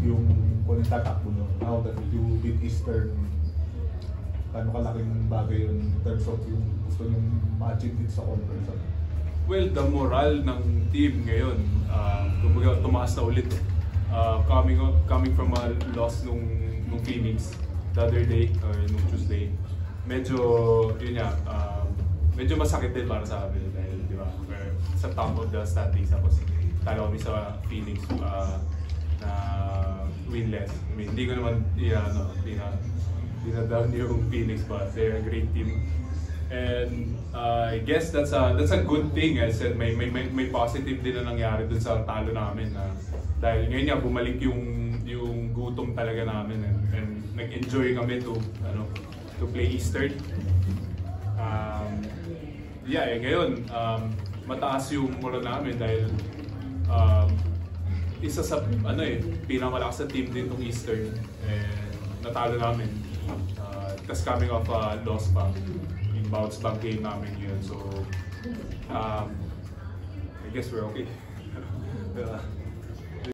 yung kung yung tatakbo nyo, now that you beat Eastern, kano kalaking bagay yun in terms of yung gusto nyo ma-achieve dito sa conference? Well, the moral ng team ngayon, kumbaga tumaas na ulit. Coming from a loss nung Phoenix the other day, or nung Tuesday, medyo, yun nga, medyo masakit din para sa amin dahil, di ba, we're sa top of the standings, tapos talo kami sa Phoenix na winless. I mean, hindi ko naman, down yung Phoenix, but they're a great team. And I guess that's a good thing. I said may positive din na nangyari dun sa talo namin, dahil ngayon nga bumalik yung gutom talaga namin, and nag-enjoy kami to play Eastern. Ngayon mataas yung moral namin dahil isa sa pinakamalakas na team din tong Eastern, natalo namin. Tapos coming off loss pa, yung bounce back game namin yun. So I guess we're okay.